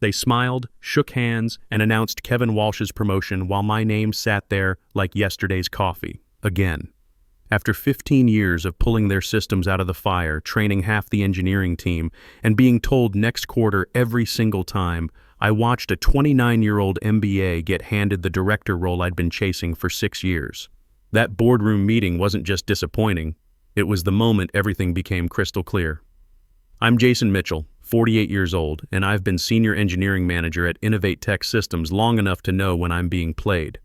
They smiled, shook hands, and announced Kevin Walsh's promotion while my name sat there like yesterday's coffee, again. After 15 years of pulling their systems out of the fire, training half the engineering team, and being told next quarter every single time, I watched a 29-year-old MBA get handed the director role I'd been chasing for 6 years. That boardroom meeting wasn't just disappointing, it was the moment everything became crystal clear. I'm Jason Mitchell, 48 years old, and I've been Senior Engineering Manager at Innovate Tech Systems long enough to know when I'm being played.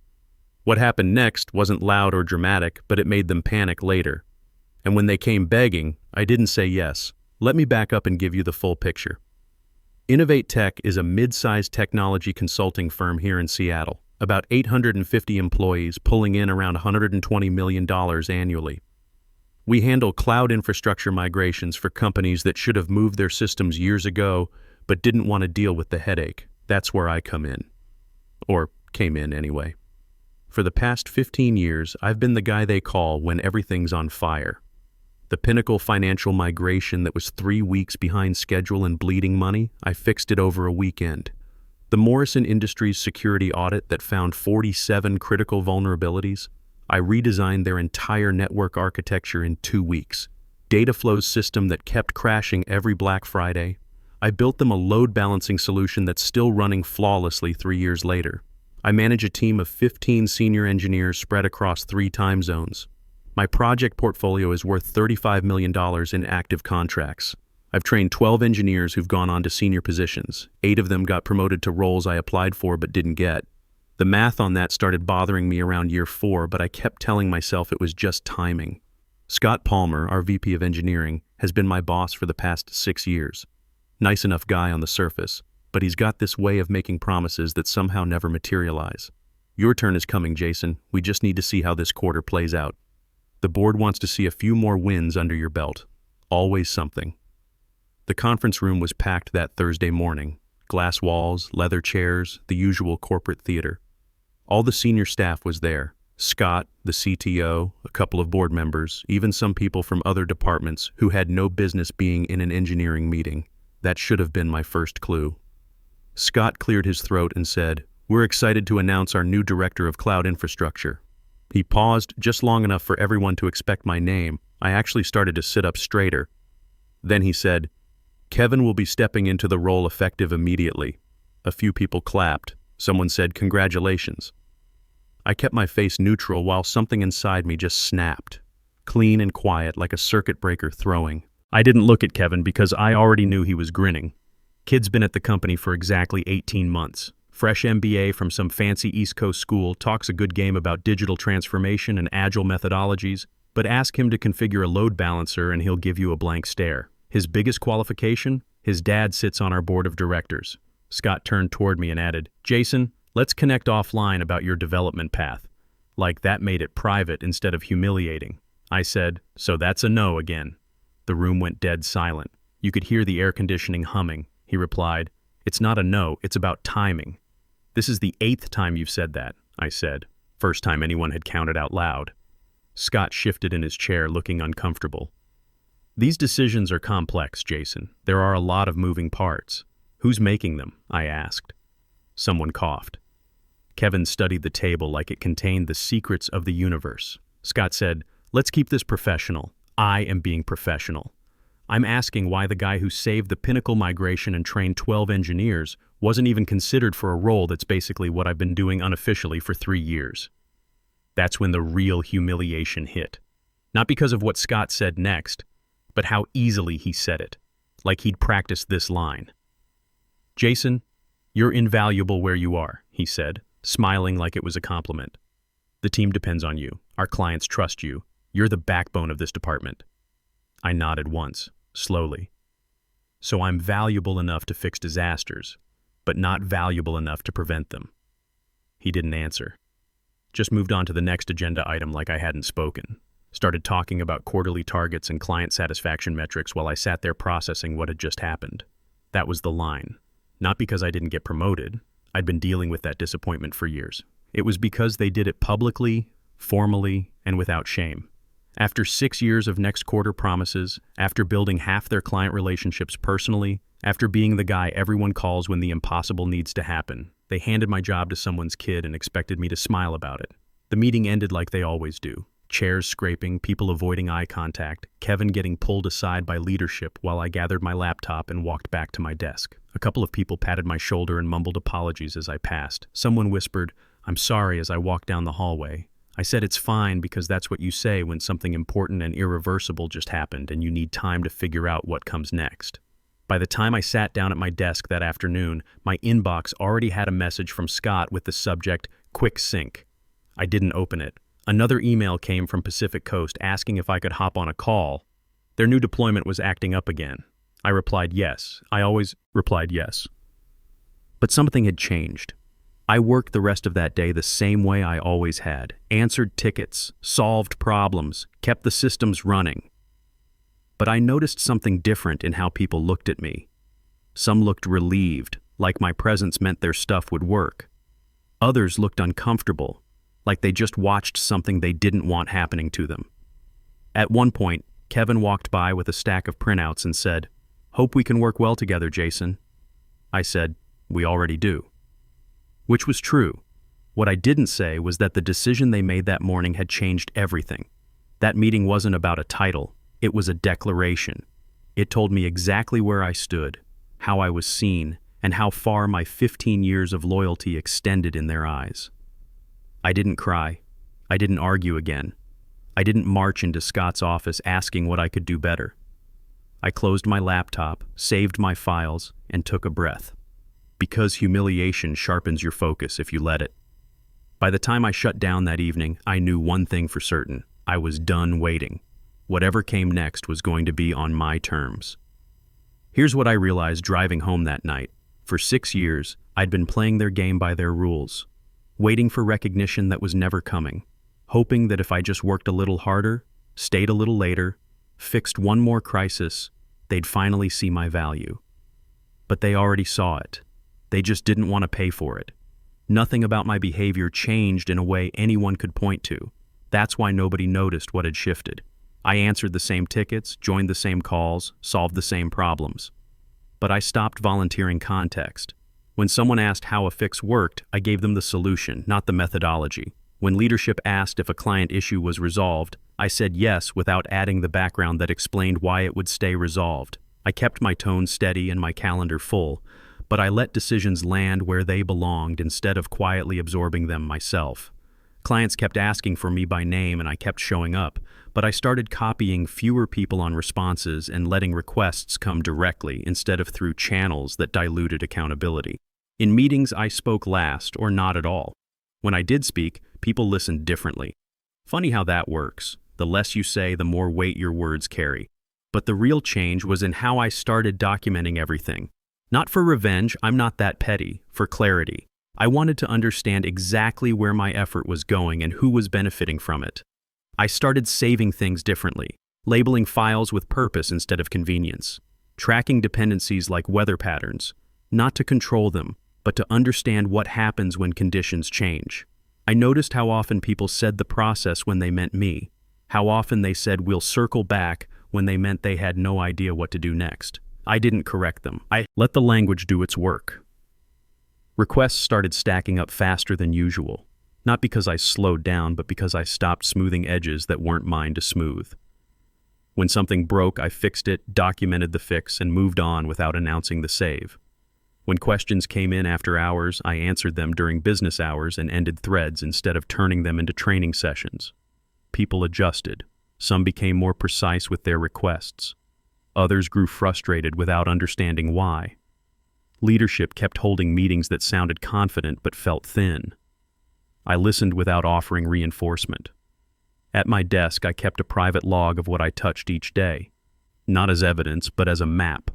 What happened next wasn't loud or dramatic, but it made them panic later. And when they came begging, I didn't say yes. Let me back up and give you the full picture. Innovate Tech is a mid-sized technology consulting firm here in Seattle, about 850 employees pulling in around $120 million annually. We handle cloud infrastructure migrations for companies that should have moved their systems years ago, but didn't want to deal with the headache. That's where I come in. Or came in anyway. For the past 15 years, I've been the guy they call when everything's on fire. The Pinnacle financial migration that was 3 weeks behind schedule and bleeding money, I fixed it over a weekend. The Morrison Industries security audit that found 47 critical vulnerabilities, I redesigned their entire network architecture in 2 weeks. Dataflow's system that kept crashing every Black Friday, I built them a load balancing solution that's still running flawlessly 3 years later. I manage a team of 15 senior engineers spread across 3 time zones. My project portfolio is worth $35 million in active contracts. I've trained 12 engineers who've gone on to senior positions. 8 of them got promoted to roles I applied for but didn't get. The math on that started bothering me around year 4, but I kept telling myself it was just timing. Scott Palmer, our VP of Engineering, has been my boss for the past 6 years. Nice enough guy on the surface, but he's got this way of making promises that somehow never materialize. Your turn is coming, Jason. We just need to see how this quarter plays out. The board wants to see a few more wins under your belt. Always something. The conference room was packed that Thursday morning. Glass walls, leather chairs, the usual corporate theater. All the senior staff was there. Scott, the CTO, a couple of board members, even some people from other departments who had no business being in an engineering meeting. That should have been my first clue. Scott cleared his throat and said, "We're excited to announce our new Director of Cloud Infrastructure." He paused just long enough for everyone to expect my name. I actually started to sit up straighter. Then he said, "Kevin will be stepping into the role effective immediately." A few people clapped. Someone said, "Congratulations." I kept my face neutral while something inside me just snapped. Clean and quiet like a circuit breaker throwing. I didn't look at Kevin because I already knew he was grinning. Kid's been at the company for exactly 18 months. Fresh MBA from some fancy East Coast school, talks a good game about digital transformation and agile methodologies, but ask him to configure a load balancer and he'll give you a blank stare. His biggest qualification? His dad sits on our board of directors. Scott turned toward me and added, "Jason, let's connect offline about your development path." Like that made it private instead of humiliating. I said, "So that's a no again." The room went dead silent. You could hear the air conditioning humming. He replied, "It's not a no, it's about timing." "This is the 8th time you've said that," I said. First time anyone had counted out loud. Scott shifted in his chair, looking uncomfortable. "These decisions are complex, Jason. There are a lot of moving parts." "Who's making them?" I asked. Someone coughed. Kevin studied the table like it contained the secrets of the universe. Scott said, "Let's keep this professional. I am being professional. I'm asking why the guy who saved the Pinnacle migration and trained 12 engineers wasn't even considered for a role that's basically what I've been doing unofficially for 3 years. That's when the real humiliation hit. Not because of what Scott said next, but how easily he said it, like he'd practiced this line. "Jason, you're invaluable where you are," he said, smiling like it was a compliment. "The team depends on you. Our clients trust you. You're the backbone of this department." I nodded once, slowly. "So I'm valuable enough to fix disasters, but not valuable enough to prevent them." He didn't answer. Just moved on to the next agenda item like I hadn't spoken. Started talking about quarterly targets and client satisfaction metrics while I sat there processing what had just happened. That was the line. Not because I didn't get promoted. I'd been dealing with that disappointment for years. It was because they did it publicly, formally, and without shame. After 6 years of next quarter promises, after building half their client relationships personally, After being the guy everyone calls when the impossible needs to happen, they handed my job to someone's kid and expected me to smile about it. The meeting ended like they always do. Chairs scraping, people avoiding eye contact, Kevin getting pulled aside by leadership while I gathered my laptop and walked back to my desk. A couple of people patted my shoulder and mumbled apologies as I passed. Someone whispered, "I'm sorry," as I walked down the hallway. I said it's fine because that's what you say when something important and irreversible just happened and you need time to figure out what comes next. By the time I sat down at my desk that afternoon, my inbox already had a message from Scott with the subject, "Quick Sync." I didn't open it. Another email came from Pacific Coast asking if I could hop on a call. Their new deployment was acting up again. I replied yes. I always replied yes. But something had changed. I worked the rest of that day the same way I always had. Answered tickets, solved problems, kept the systems running. But I noticed something different in how people looked at me. Some looked relieved, like my presence meant their stuff would work. Others looked uncomfortable, like they just watched something they didn't want happening to them. At one point, Kevin walked by with a stack of printouts and said, "Hope we can work well together, Jason." I said, "We already do." Which was true. What I didn't say was that the decision they made that morning had changed everything. That meeting wasn't about a title, it was a declaration. It told me exactly where I stood, how I was seen, and how far my 15 years of loyalty extended in their eyes. I didn't cry. I didn't argue again. I didn't march into Scott's office asking what I could do better. I closed my laptop, saved my files, and took a breath. Because humiliation sharpens your focus if you let it. By the time I shut down that evening, I knew one thing for certain. I was done waiting. Whatever came next was going to be on my terms. Here's what I realized driving home that night. For 6 years, I'd been playing their game by their rules, waiting for recognition that was never coming, hoping that if I just worked a little harder, stayed a little later, fixed one more crisis, they'd finally see my value. But they already saw it. They just didn't want to pay for it. Nothing about my behavior changed in a way anyone could point to. That's why nobody noticed what had shifted. I answered the same tickets, joined the same calls, solved the same problems. But I stopped volunteering context. When someone asked how a fix worked, I gave them the solution, not the methodology. When leadership asked if a client issue was resolved, I said yes without adding the background that explained why it would stay resolved. I kept my tone steady and my calendar full, but I let decisions land where they belonged instead of quietly absorbing them myself. Clients kept asking for me by name and I kept showing up, but I started copying fewer people on responses and letting requests come directly instead of through channels that diluted accountability. In meetings, I spoke last or not at all. When I did speak, people listened differently. Funny how that works. The less you say, the more weight your words carry. But the real change was in how I started documenting everything. Not for revenge, I'm not that petty, for clarity. I wanted to understand exactly where my effort was going and who was benefiting from it. I started saving things differently, labeling files with purpose instead of convenience, tracking dependencies like weather patterns, not to control them, but to understand what happens when conditions change. I noticed how often people said the process when they meant me, how often they said we'll circle back when they meant they had no idea what to do next. I didn't correct them. I let the language do its work. Requests started stacking up faster than usual, not because I slowed down, but because I stopped smoothing edges that weren't mine to smooth. When something broke, I fixed it, documented the fix, and moved on without announcing the save. When questions came in after hours, I answered them during business hours and ended threads instead of turning them into training sessions. People adjusted. Some became more precise with their requests. Others grew frustrated without understanding why. Leadership kept holding meetings that sounded confident but felt thin. I listened without offering reinforcement. At my desk, I kept a private log of what I touched each day, not as evidence, but as a map,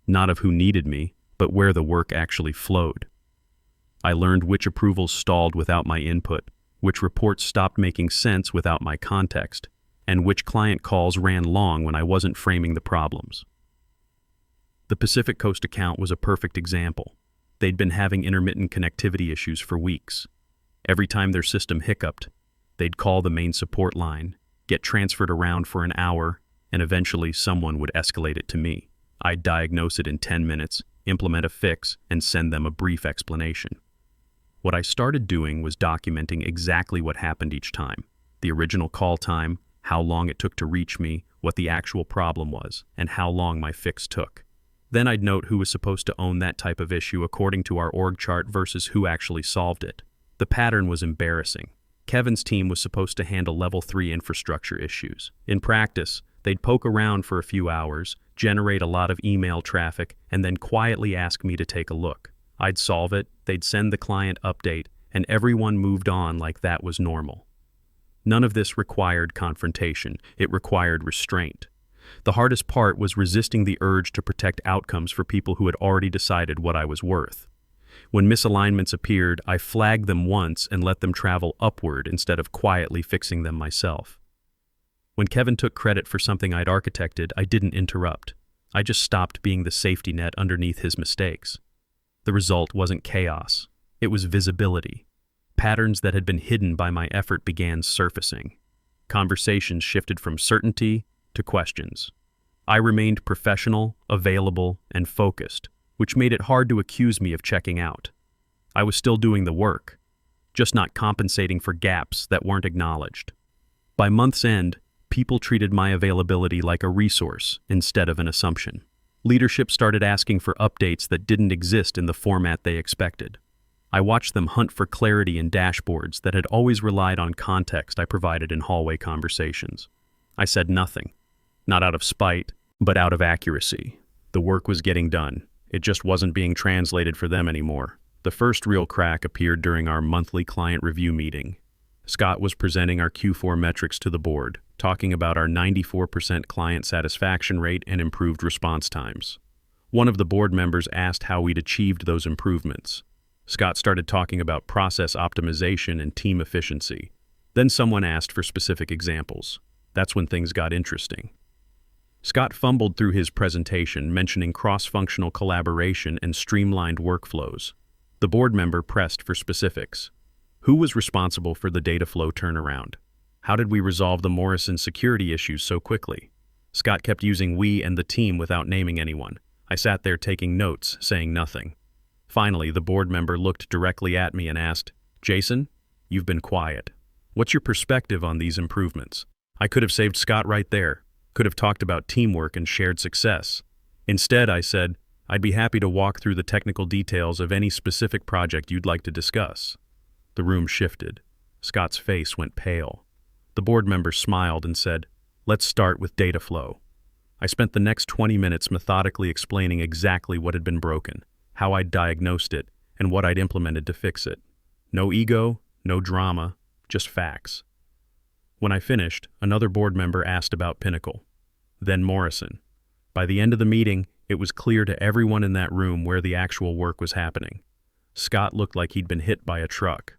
not of who needed me, but where the work actually flowed. I learned which approvals stalled without my input, which reports stopped making sense without my context, and which client calls ran long when I wasn't framing the problems. The Pacific Coast account was a perfect example. They'd been having intermittent connectivity issues for weeks. Every time their system hiccuped, they'd call the main support line, get transferred around for an hour, and eventually someone would escalate it to me. I'd diagnose it in 10 minutes, implement a fix, and send them a brief explanation. What I started doing was documenting exactly what happened each time: the original call time, how long it took to reach me, what the actual problem was, and how long my fix took. Then I'd note who was supposed to own that type of issue according to our org chart versus who actually solved it. The pattern was embarrassing. Kevin's team was supposed to handle level 3 infrastructure issues. In practice, they'd poke around for a few hours, generate a lot of email traffic, and then quietly ask me to take a look. I'd solve it, they'd send the client update, and everyone moved on like that was normal. None of this required confrontation. It required restraint. The hardest part was resisting the urge to protect outcomes for people who had already decided what I was worth. When misalignments appeared, I flagged them once and let them travel upward instead of quietly fixing them myself. When Kevin took credit for something I'd architected, I didn't interrupt. I just stopped being the safety net underneath his mistakes. The result wasn't chaos. It was visibility. Patterns that had been hidden by my effort began surfacing. Conversations shifted from certainty to questions. I remained professional, available, and focused, which made it hard to accuse me of checking out. I was still doing the work, just not compensating for gaps that weren't acknowledged. By month's end, people treated my availability like a resource instead of an assumption. Leadership started asking for updates that didn't exist in the format they expected. I watched them hunt for clarity in dashboards that had always relied on context I provided in hallway conversations. I said nothing, not out of spite, but out of accuracy. The work was getting done. It just wasn't being translated for them anymore. The first real crack appeared during our monthly client review meeting. Scott was presenting our Q4 metrics to the board, talking about our 94% client satisfaction rate and improved response times. One of the board members asked how we'd achieved those improvements. Scott started talking about process optimization and team efficiency. Then someone asked for specific examples. That's when things got interesting. Scott fumbled through his presentation, mentioning cross-functional collaboration and streamlined workflows. The board member pressed for specifics. Who was responsible for the data flow turnaround? How did we resolve the Morrison security issues so quickly? Scott kept using we and the team without naming anyone. I sat there taking notes, saying nothing. Finally, the board member looked directly at me and asked, "Jason, you've been quiet. What's your perspective on these improvements?" I could have saved Scott right there, could have talked about teamwork and shared success. Instead, I said, "I'd be happy to walk through the technical details of any specific project you'd like to discuss." The room shifted. Scott's face went pale. The board member smiled and said, "Let's start with data flow." I spent the next 20 minutes methodically explaining exactly what had been broken, how I'd diagnosed it, and what I'd implemented to fix it. No ego, no drama, just facts. When I finished, another board member asked about Pinnacle, then Morrison. By the end of the meeting, it was clear to everyone in that room where the actual work was happening. Scott looked like he'd been hit by a truck.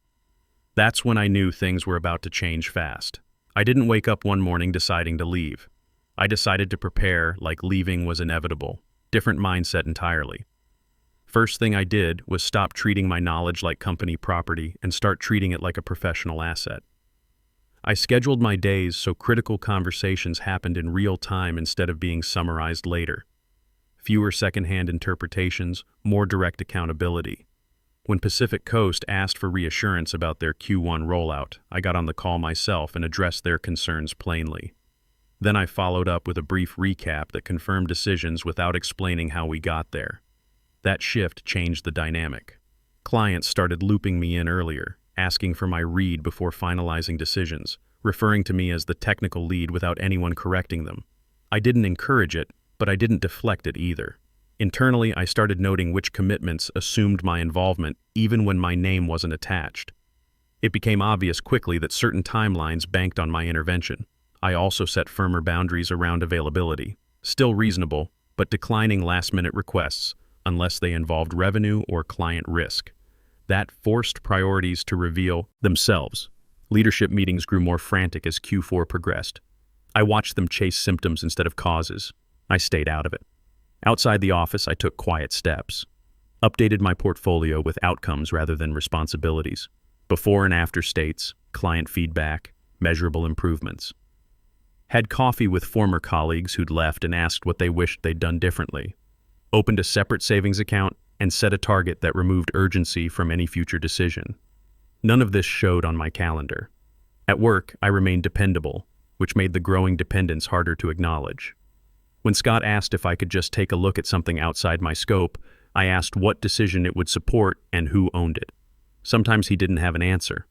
That's when I knew things were about to change fast. I didn't wake up one morning deciding to leave. I decided to prepare like leaving was inevitable. Different mindset entirely. First thing I did was stop treating my knowledge like company property and start treating it like a professional asset. I scheduled my days so critical conversations happened in real time instead of being summarized later. Fewer secondhand interpretations, more direct accountability. When Pacific Coast asked for reassurance about their Q1 rollout, I got on the call myself and addressed their concerns plainly. Then I followed up with a brief recap that confirmed decisions without explaining how we got there. That shift changed the dynamic. Clients started looping me in earlier, asking for my read before finalizing decisions, referring to me as the technical lead without anyone correcting them. I didn't encourage it, but I didn't deflect it either. Internally, I started noting which commitments assumed my involvement even when my name wasn't attached. It became obvious quickly that certain timelines banked on my intervention. I also set firmer boundaries around availability, still reasonable, but declining last-minute requests unless they involved revenue or client risk. That forced priorities to reveal themselves. Leadership meetings grew more frantic as Q4 progressed. I watched them chase symptoms instead of causes. I stayed out of it. Outside the office, I took quiet steps. Updated my portfolio with outcomes rather than responsibilities. Before and after states, client feedback, measurable improvements. Had coffee with former colleagues who'd left and asked what they wished they'd done differently. Opened a separate savings account and set a target that removed urgency from any future decision. None of this showed on my calendar. At work, I remained dependable, which made the growing dependence harder to acknowledge. When Scott asked if I could just take a look at something outside my scope, I asked what decision it would support and who owned it. Sometimes he didn't have an answer.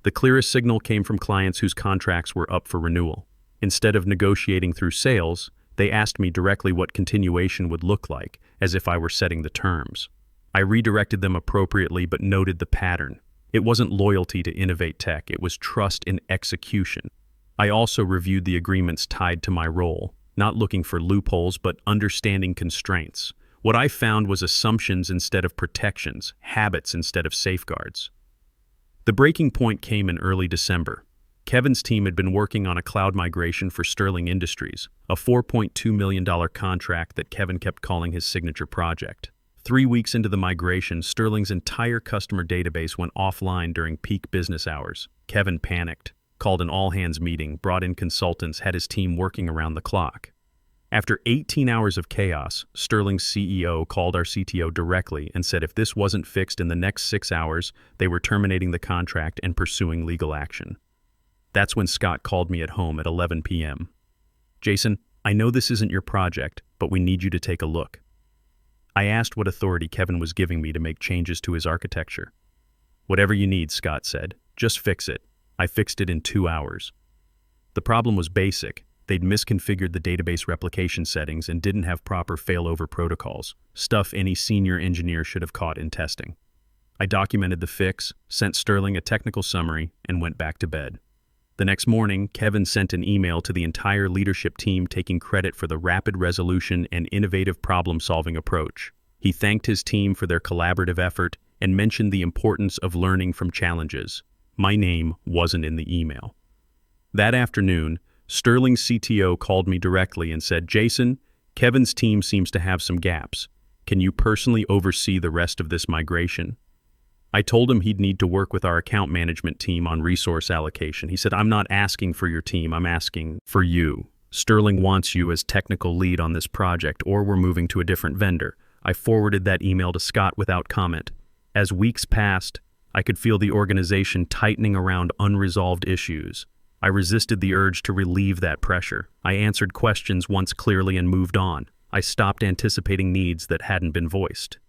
The clearest signal came from clients whose contracts were up for renewal. Instead of negotiating through sales, they asked me directly what continuation would look like, as if I were setting the terms. I redirected them appropriately but noted the pattern. It wasn't loyalty to Innovate Tech, it was trust in execution. I also reviewed the agreements tied to my role, not looking for loopholes but understanding constraints. What I found was assumptions instead of protections, habits instead of safeguards. The breaking point came in early December. Kevin's team had been working on a cloud migration for Sterling Industries, a $4.2 million contract that Kevin kept calling his signature project. 3 weeks into the migration, Sterling's entire customer database went offline during peak business hours. Kevin panicked, called an all-hands meeting, brought in consultants, had his team working around the clock. After 18 hours of chaos, Sterling's CEO called our CTO directly and said if this wasn't fixed in the next 6 hours, they were terminating the contract and pursuing legal action. That's when Scott called me at home at 11 p.m. "Jason, I know this isn't your project, but we need you to take a look." I asked what authority Kevin was giving me to make changes to his architecture. "Whatever you need," Scott said. "Just fix it." I fixed it in 2 hours. The problem was basic. They'd misconfigured the database replication settings and didn't have proper failover protocols, stuff any senior engineer should have caught in testing. I documented the fix, sent Sterling a technical summary, and went back to bed. The next morning, Kevin sent an email to the entire leadership team taking credit for the rapid resolution and innovative problem-solving approach. He thanked his team for their collaborative effort and mentioned the importance of learning from challenges. My name wasn't in the email. That afternoon, Sterling's CTO called me directly and said, "Jason, Kevin's team seems to have some gaps. Can you personally oversee the rest of this migration?" I told him he'd need to work with our account management team on resource allocation. He said, "I'm not asking for your team, I'm asking for you. Sterling wants you as technical lead on this project, or we're moving to a different vendor." I forwarded that email to Scott without comment. As weeks passed, I could feel the organization tightening around unresolved issues. I resisted the urge to relieve that pressure. I answered questions once clearly and moved on. I stopped anticipating needs that hadn't been voiced.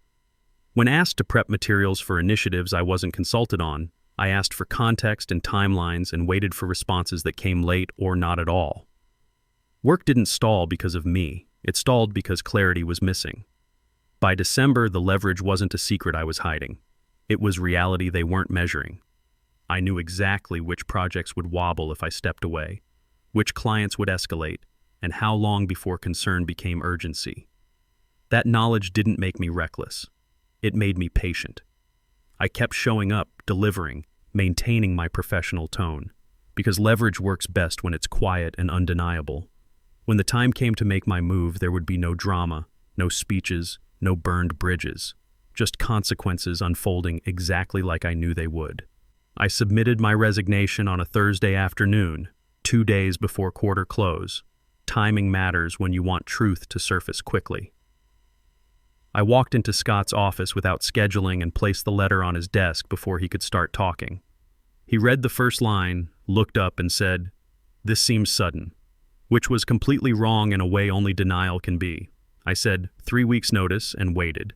When asked to prep materials for initiatives I wasn't consulted on, I asked for context and timelines and waited for responses that came late or not at all. Work didn't stall because of me. It stalled because clarity was missing. By December, the leverage wasn't a secret I was hiding. It was reality they weren't measuring. I knew exactly which projects would wobble if I stepped away, which clients would escalate, and how long before concern became urgency. That knowledge didn't make me reckless. It made me patient. I kept showing up, delivering, maintaining my professional tone, because leverage works best when it's quiet and undeniable. When the time came to make my move, there would be no drama, no speeches, no burned bridges, just consequences unfolding exactly like I knew they would. I submitted my resignation on a Thursday afternoon, 2 days before quarter close. Timing matters when you want truth to surface quickly. I walked into Scott's office without scheduling and placed the letter on his desk before he could start talking. He read the first line, looked up and said, "This seems sudden," which was completely wrong in a way only denial can be. I said, 3 weeks notice, and waited.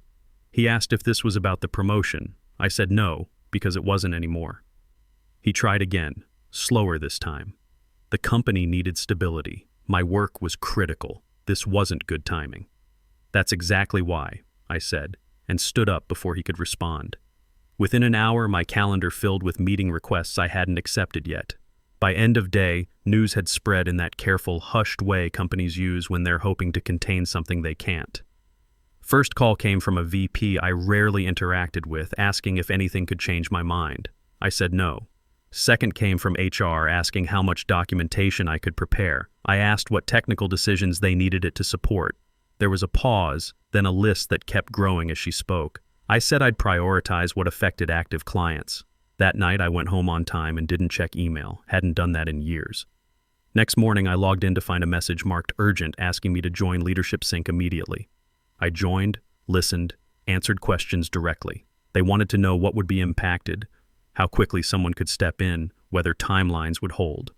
He asked if this was about the promotion. I said no, because it wasn't anymore. He tried again, slower this time. The company needed stability. My work was critical. This wasn't good timing. "That's exactly why," I said, and stood up before he could respond. Within an hour, my calendar filled with meeting requests I hadn't accepted yet. By end of day, news had spread in that careful, hushed way companies use when they're hoping to contain something they can't. First call came from a VP I rarely interacted with, asking if anything could change my mind. I said no. Second came from HR asking how much documentation I could prepare. I asked what technical decisions they needed it to support. There was a pause, then a list that kept growing as she spoke. I said I'd prioritize what affected active clients. That night I went home on time and didn't check email, hadn't done that in years. Next morning, I logged in to find a message marked urgent asking me to join Leadership Sync immediately. I joined, listened, answered questions directly. They wanted to know what would be impacted, how quickly someone could step in, whether timelines would hold.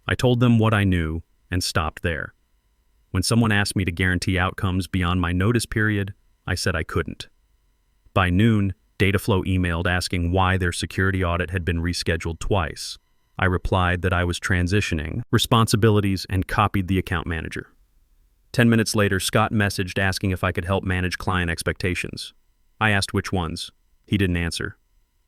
I told them what I knew and stopped there. When someone asked me to guarantee outcomes beyond my notice period, I said I couldn't. By noon, Dataflow emailed asking why their security audit had been rescheduled twice. I replied that I was transitioning responsibilities and copied the account manager. 10 minutes later, Scott messaged asking if I could help manage client expectations. I asked which ones. He didn't answer.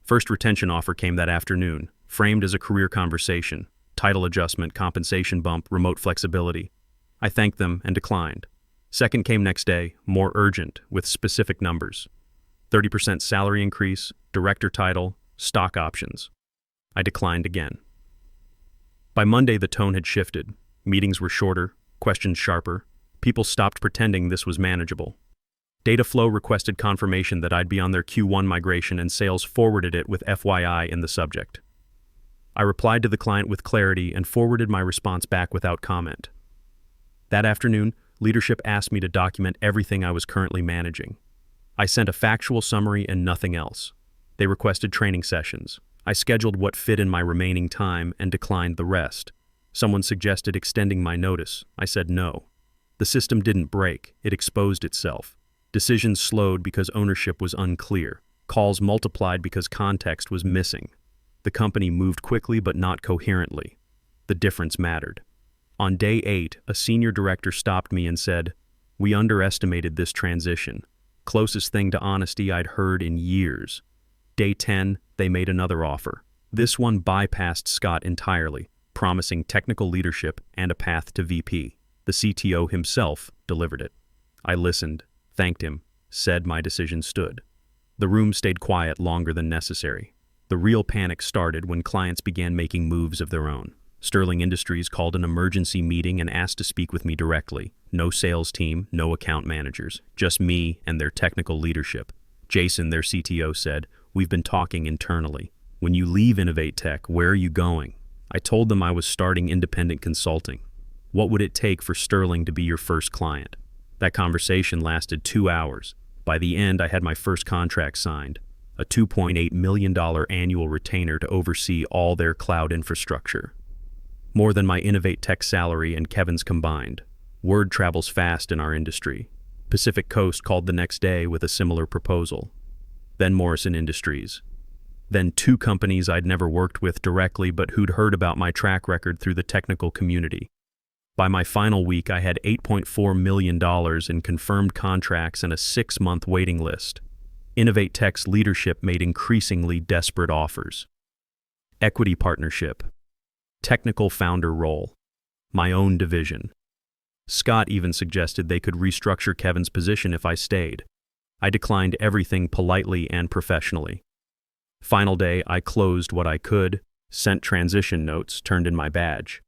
First retention offer came that afternoon, framed as a career conversation, title adjustment, compensation bump, remote flexibility. I thanked them and declined. Second came next day, more urgent, with specific numbers. 30% salary increase, director title, stock options. I declined again. By Monday, the tone had shifted. Meetings were shorter, questions sharper. People stopped pretending this was manageable. Dataflow requested confirmation that I'd be on their Q1 migration, and sales forwarded it with FYI in the subject. I replied to the client with clarity and forwarded my response back without comment. That afternoon, leadership asked me to document everything I was currently managing. I sent a factual summary and nothing else. They requested training sessions. I scheduled what fit in my remaining time and declined the rest. Someone suggested extending my notice. I said no. The system didn't break, it exposed itself. Decisions slowed because ownership was unclear. Calls multiplied because context was missing. The company moved quickly but not coherently. The difference mattered. On day 8, a senior director stopped me and said, "We underestimated this transition. Closest thing to honesty I'd heard in years." Day 10, they made another offer. This one bypassed Scott entirely, promising technical leadership and a path to VP. The CTO himself delivered it. I listened, thanked him, said my decision stood. The room stayed quiet longer than necessary. The real panic started when clients began making moves of their own. Sterling Industries called an emergency meeting and asked to speak with me directly. No sales team, no account managers, just me and their technical leadership. Jason, their CTO, said, "We've been talking internally. When you leave Innovate Tech, where are you going?" I told them I was starting independent consulting. What would it take for Sterling to be your first client? That conversation lasted 2 hours. By the end, I had my first contract signed, a $2.8 million annual retainer to oversee all their cloud infrastructure. More than my Innovate Tech salary and Kevin's combined. Word travels fast in our industry. Pacific Coast called the next day with a similar proposal. Then Morrison Industries. Then 2 companies I'd never worked with directly but who'd heard about my track record through the technical community. By my final week, I had $8.4 million in confirmed contracts and a 6-month waiting list. Innovate Tech's leadership made increasingly desperate offers. Equity partnership. Technical founder role. My own division. Scott even suggested they could restructure Kevin's position if I stayed. I declined everything politely and professionally. Final day, I closed what I could, sent transition notes, turned in my badge.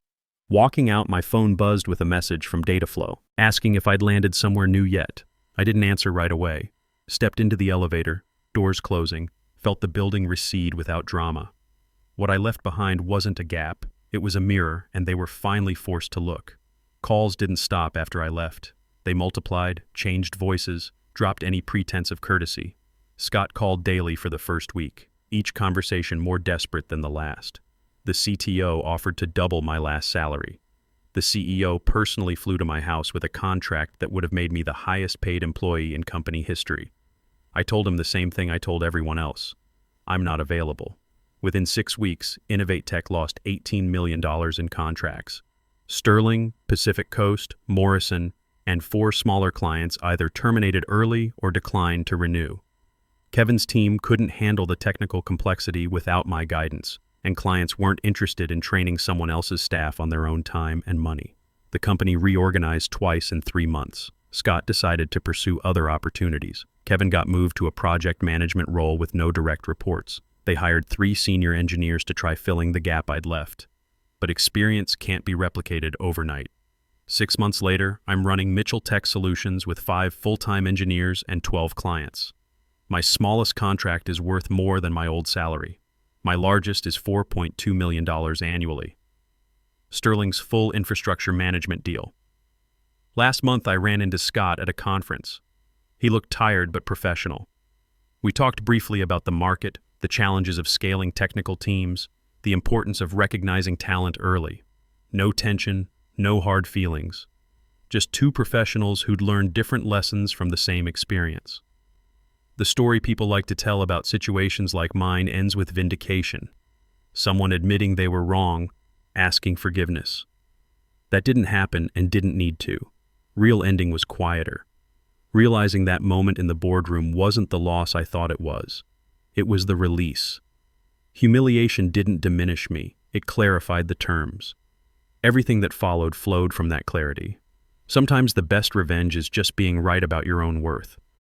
Walking out, my phone buzzed with a message from Dataflow, asking if I'd landed somewhere new yet. I didn't answer right away. Stepped into the elevator, doors closing, felt the building recede without drama. What I left behind wasn't a gap, it was a mirror, and they were finally forced to look. Calls didn't stop after I left. They multiplied, changed voices, dropped any pretense of courtesy. Scott called daily for the first week, each conversation more desperate than the last. The CTO offered to double my last salary. The CEO personally flew to my house with a contract that would have made me the highest paid employee in company history. I told him the same thing I told everyone else. I'm not available. Within 6 weeks, Innovate Tech lost $18 million in contracts. Sterling, Pacific Coast, Morrison, and 4 smaller clients either terminated early or declined to renew. Kevin's team couldn't handle the technical complexity without my guidance, and clients weren't interested in training someone else's staff on their own time and money. The company reorganized twice in 3 months. Scott decided to pursue other opportunities. Kevin got moved to a project management role with no direct reports. They hired 3 senior engineers to try filling the gap I'd left. But experience can't be replicated overnight. 6 months later, I'm running Mitchell Tech Solutions with 5 full-time engineers and 12 clients. My smallest contract is worth more than my old salary. My largest is $4.2 million annually. Sterling's full infrastructure management deal. Last month, I ran into Scott at a conference. He looked tired but professional. We talked briefly about the market, the challenges of scaling technical teams, the importance of recognizing talent early. No tension, no hard feelings. Just two professionals who'd learned different lessons from the same experience. The story people like to tell about situations like mine ends with vindication. Someone admitting they were wrong, asking forgiveness. That didn't happen and didn't need to. Real ending was quieter. Realizing that moment in the boardroom wasn't the loss I thought it was. It was the release. Humiliation didn't diminish me, it clarified the terms. Everything that followed flowed from that clarity. Sometimes the best revenge is just being right about your own worth.